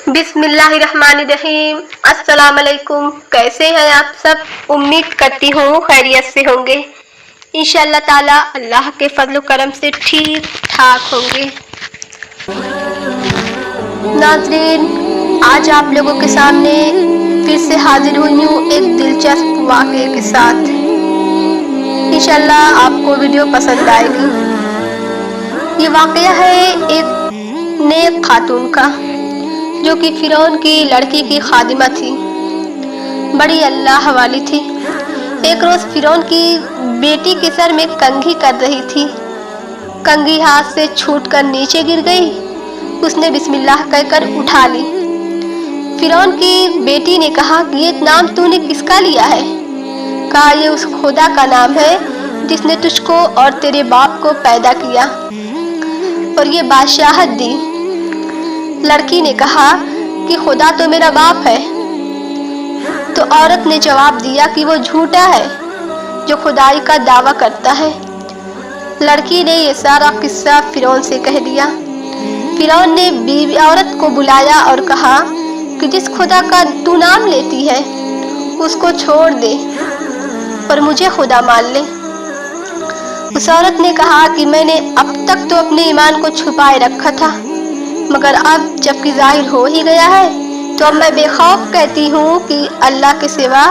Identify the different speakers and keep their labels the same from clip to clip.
Speaker 1: बिस्मिल्लाहिर्रहमानिर्रहीम। अस्सलाम वालेकुम। कैसे हैं आप सब? उम्मीद करती हूँ खैरियत से होंगे। इंशाअल्लाह ताला अल्लाह के फजल करम से ठीक ठाक होंगे। नाज़रीन, आज आप लोगों के सामने फिर से हाजिर हुई हूँ एक दिलचस्प वाक़े के साथ। इंशाअल्लाह आपको वीडियो पसंद आएगी। ये वाक़या है एक नेक खातून का, जो कि फिरौन की लड़की की खादिमा थी, बड़ी अल्लाह वाली थी। एक रोज़ फिरौन की बेटी के सर में कंघी कर रही थी। कंघी हाथ से छूटकर नीचे गिर गई। उसने बिस्मिल्लाह कहकर उठा ली। फिरौन की बेटी ने कहा कि ये नाम तूने किसका लिया है? कहा, ये उस खुदा का नाम है जिसने तुझको और तेरे बाप को पैदा किया और ये बादशाहत दी। लड़की ने कहा कि खुदा तो मेरा बाप है। तो औरत ने जवाब दिया कि वो झूठा है जो खुदाई का दावा करता है। लड़की ने ये सारा किस्सा फिरौन से कह दिया। फिरौन ने बीवी औरत को बुलाया और कहा कि जिस खुदा का तू नाम लेती है उसको छोड़ दे और मुझे खुदा मान ले। उस औरत ने कहा कि मैंने अब तक तो अपने ईमान को छुपाए रखा था, मगर अब जबकि जाहिर हो ही गया है तो अब मैं बेखौफ कहती हूँ कि अल्लाह के सिवा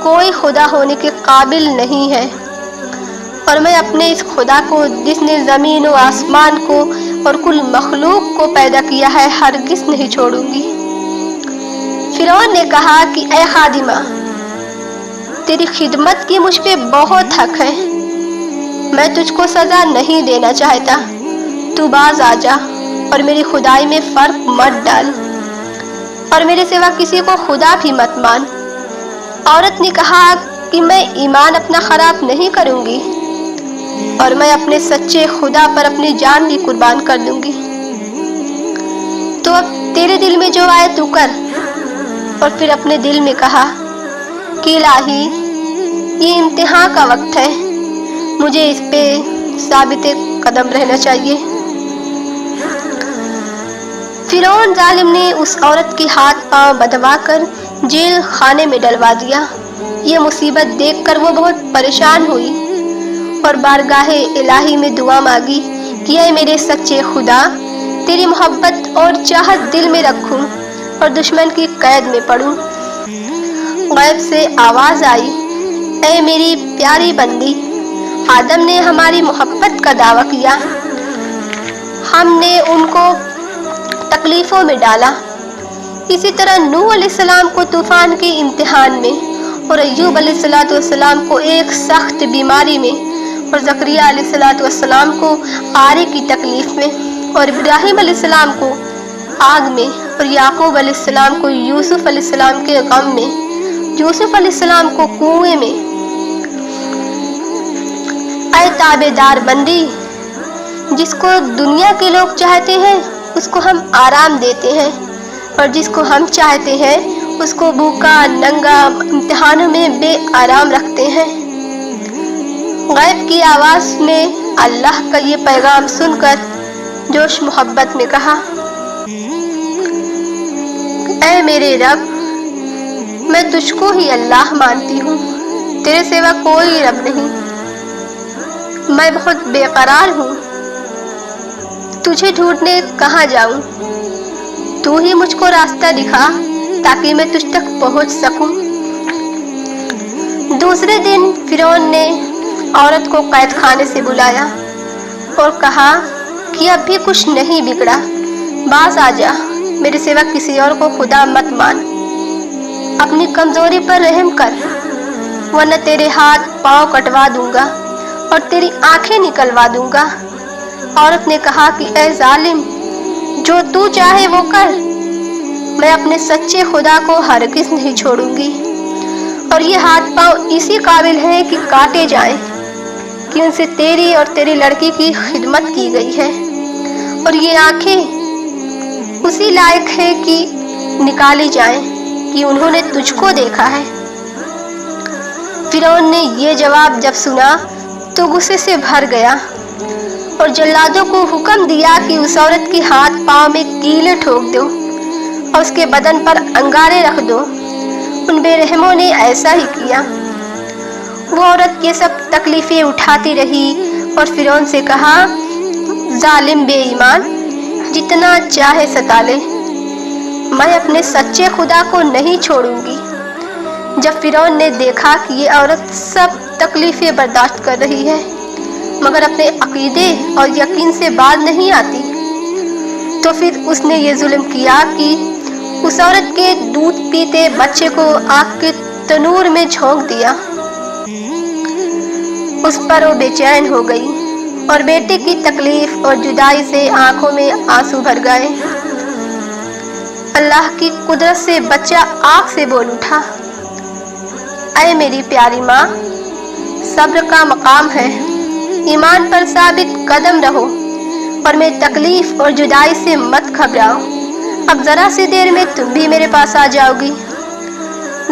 Speaker 1: कोई खुदा होने के काबिल नहीं है, और मैं अपने इस खुदा को जिसने ज़मीन और आसमान को और कुल मखलूक को पैदा किया है हरगिज़ नहीं छोड़ूंगी। फिरौन ने कहा कि ऐ खादिमा, तेरी खिदमत की मुझ पे बहुत हक है। मैं तुझको सज़ा नहीं देना चाहता। तू बाज आ जा और मेरी खुदाई में फ़र्क मत डाल और मेरे सिवा किसी को खुदा भी मत मान। औरत ने कहा कि मैं ईमान अपना ख़राब नहीं करूँगी और मैं अपने सच्चे खुदा पर अपनी जान भी कुर्बान कर दूँगी। तो अब तेरे दिल में जो आए तू कर। और फिर अपने दिल में कहा कि इलाही, ये इम्तिहान का वक्त है, मुझे इस पे साबित कदम रहना चाहिए। फिरौन जालिम ने उस औरत के हाथ पांव बंधवा कर जेल खाने में डलवा दिया। ये मुसीबत देखकर वो बहुत परेशान हुई और बारगाहे इलाही में दुआ मांगी कि ऐ मेरे सच्चे खुदा, तेरी मोहब्बत और चाहत दिल में रखूं और दुश्मन की कैद में पड़ूं। गैब से आवाज़ आई, ऐ मेरी प्यारी बंदी, आदम ने हमारी मोहब्बत का दावा किया, हमने उनको तकलीफ़ों में डाला। इसी तरह नूह अलैहिस्सलाम को तूफ़ान के इम्तिहान में, और अय्यूब अलैहिस्सलाम को एक सख्त बीमारी में, और ज़करिया अलैहिस्सलाम को आरे की तकलीफ़ में, और इब्राहीम अलैहिस्सलाम को आग में, और याकूब अलैहिस्सलाम को यूसुफ अलैहिस्सलाम के गम में, यूसुफ अलैहिस्सलाम को कुएं में। ऐ ताबेदार बंदी, जिसको दुनिया के लोग चाहते हैं उसको हम आराम देते हैं, और जिसको हम चाहते हैं उसको भूखा नंगा इम्तिहानों में बेआराम रखते हैं। गैब की आवाज़ में अल्लाह का ये पैगाम सुनकर जोश मोहब्बत में कहा, ऐ मेरे रब, मैं तुझको ही अल्लाह मानती हूँ, तेरे सिवा कोई रब नहीं। मैं बहुत बेकरार हूँ, तुझे ढूंढने कहाँ जाऊँ? तू ही मुझको रास्ता दिखा ताकि मैं तुझ तक पहुँच सकूँ। दूसरे दिन फिरौन ने औरत को कैद खाने से बुलाया और कहा कि अब भी कुछ नहीं बिगड़ा, बाज आ जा, मेरे सिवा किसी और को खुदा मत मान। अपनी कमजोरी पर रहम कर, वरना तेरे हाथ पांव कटवा दूंगा और तेरी आंखें निकलवा दूंगा। औरत ने कहा कि ऐ जालिम, जो तू चाहे वो कर, मैं अपने सच्चे खुदा को हरगिज़ नहीं छोड़ूंगी, और ये हाथ पांव इसी काबिल हैं कि काटे जाएं कि उनसे तेरी और तेरी लड़की की खिदमत की गई है, और ये आंखें उसी लायक है कि निकाली जाएं कि उन्होंने तुझको देखा है। फिरौन ने ये जवाब जब सुना तो गुस्से से भर गया और जल्लादों को हुक्म दिया कि उस औरत के हाथ पांव में कीलें ठोक दो اور اس کے بدن پر انگارے رکھ دو۔ ان بے رحموں نے ایسا ہی کیا۔ وہ عورت یہ سب تکلیفیں اٹھاتی رہی اور فرعون سے کہا، ظالم بے ایمان، جتنا چاہے ستا لے، میں اپنے سچے خدا کو نہیں چھوڑوں گی۔ جب فرعون نے دیکھا کہ یہ عورت سب تکلیفیں برداشت کر رہی ہے مگر اپنے عقیدے اور یقین سے باز نہیں آتی، تو پھر اس نے یہ ظلم کیا کہ اس عورت کے دودھ پیتے بچے کو آگ کے تنور میں جھونک دیا۔ اس پر وہ بے چین ہو گئی اور بیٹے کی تکلیف اور جدائی سے آنکھوں میں آنسو بھر گئے۔ اللہ کی قدرت سے بچہ آگ سے بول اٹھا، اے میری پیاری ماں، صبر کا مقام ہے، ایمان پر ثابت قدم رہو اور میری تکلیف اور جدائی سے مت گھبراؤ۔ اب ذرا سی دیر میں تم بھی میرے پاس آ جاؤ گی۔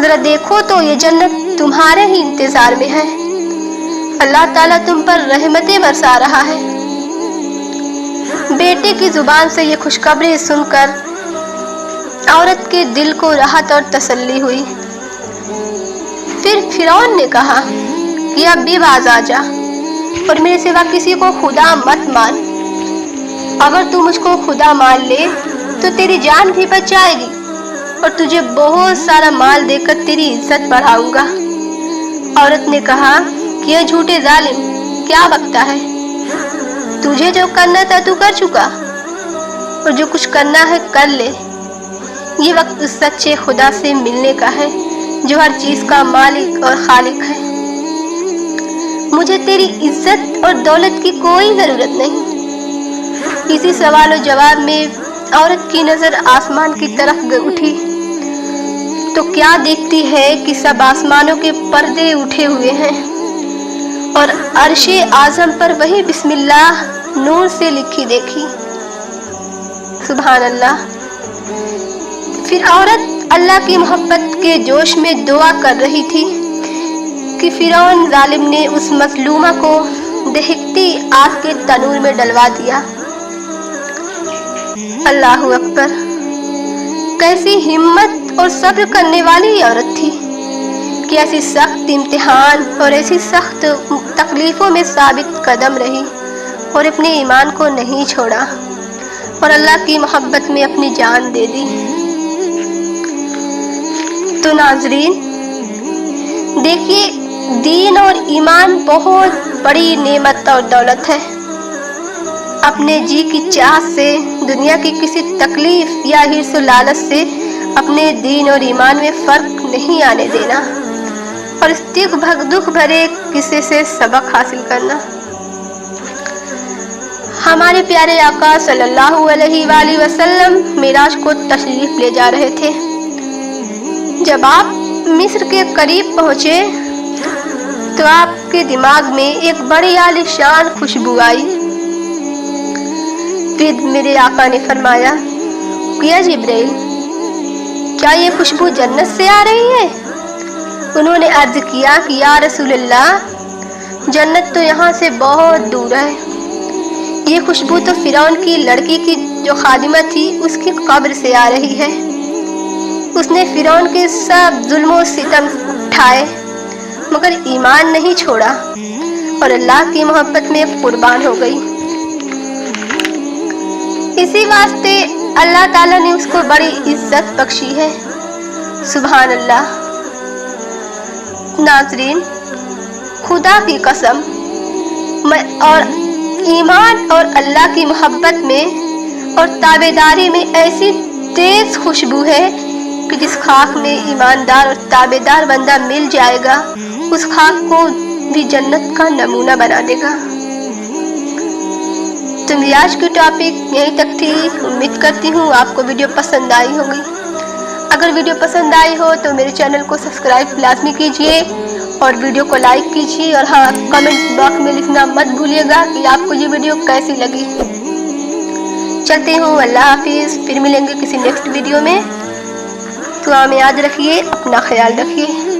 Speaker 1: ذرا دیکھو تو یہ جنت تمہارے ہی انتظار میں ہے۔ اللہ تعالیٰ تم پر رحمتیں برسا رہا ہے۔ بیٹے کی زبان سے یہ خوشخبری سن کر عورت کے دل کو راحت اور تسلی ہوئی۔ پھر فرعون نے کہا کہ اب بھی باز آ جا اور میرے سوا کسی کو خدا مت مان۔ اگر تو مجھ کو خدا مان لے تو تیری جان بھی بچ جائے گی اور تجھے بہت سارا مال دے کر تیری عزت بڑھاؤں گا۔ عورت نے کہا کہ یہ جھوٹے ظالم، کیا بکتا ہے؟ تجھے جو کرنا تھا تو کر چکا اور جو کچھ کرنا ہے کر لے۔ یہ وقت اس سچے خدا سے ملنے کا ہے جو ہر چیز کا مالک اور خالق ہے۔ مجھے تیری عزت اور دولت کی کوئی ضرورت نہیں۔ اسی سوال و جواب میں عورت کی نظر آسمان کی طرف اٹھی تو کیا دیکھتی ہے کہ سب آسمانوں کے پردے اٹھے ہوئے ہیں اور عرش اعظم پر وہی بسم اللہ نور سے لکھی دیکھی۔ سبحان اللہ۔ پھر عورت اللہ کی محبت کے جوش میں دعا کر رہی تھی کہ فرعون ظالم نے اس مظلومہ کو دہکتی آگ کے تنور میں ڈلوا دیا۔ اللہ اکبر، کیسی ہمت اور صبر کرنے والی عورت تھی کہ ایسی سخت امتحان اور ایسی سخت تکلیفوں میں ثابت قدم رہی اور اپنے ایمان کو نہیں چھوڑا اور اللہ کی محبت میں اپنی جان دے دی۔ تو ناظرین دیکھیے، دین اور ایمان بہت بڑی نعمت اور دولت ہے۔ اپنے جی کی چاہت سے، دنیا کی کسی تکلیف یا حرص و لالچ سے اپنے دین اور ایمان میں فرق نہیں آنے دینا اور اس دکھ بھرے قصے سے سبق حاصل کرنا۔ ہمارے پیارے آقا صلی اللہ علیہ وآلہ وسلم معراج کو تشریف لے جا رہے تھے۔ جب آپ مصر کے قریب پہنچے تو آپ کے دماغ میں ایک بڑی عالی شان خوشبو آئی۔ پھر میرے آقا نے فرمایا کہ یا جبرائیل، کیا یہ خوشبو جنت سے آ رہی ہے؟ انہوں نے عرض کیا کہ یا رسول اللہ، جنت تو یہاں سے بہت دور ہے۔ یہ خوشبو تو فرعون کی لڑکی کی جو خادمہ تھی اس کی قبر سے آ رہی ہے۔ اس نے فرعون کے سب ظلم و ستم اٹھائے مگر ایمان نہیں چھوڑا اور اللہ کی محبت میں قربان ہو گئی۔ اسی واسطے اللہ تعالیٰ نے اس کو بڑی عزت بخشی ہے۔ سبحان اللہ۔ ناظرین، خدا کی قسم، اور ایمان اور اللہ کی محبت میں اور تابعداری میں ایسی تیز خوشبو ہے کہ جس خاک میں ایماندار اور تابعدار بندہ مل جائے گا اس خاک کو بھی جنت کا نمونہ بنا دے گا۔ تو میری آج کی ٹاپک یہیں تک تھی۔ امید کرتی ہوں آپ کو ویڈیو پسند آئی ہوگی۔ اگر ویڈیو پسند آئی ہو تو میرے چینل کو سبسکرائب لازمی کیجیے اور ویڈیو کو لائک کیجیے، اور ہاں، کمنٹ باکس میں لکھنا مت بھولیے گا کہ آپ کو یہ ویڈیو کیسی لگی۔ چلتے ہوں، اللہ حافظ، پھر ملیں گے کسی نیکسٹ ویڈیو میں۔ دعا میں یاد رکھیے، اپنا خیال رکھیے۔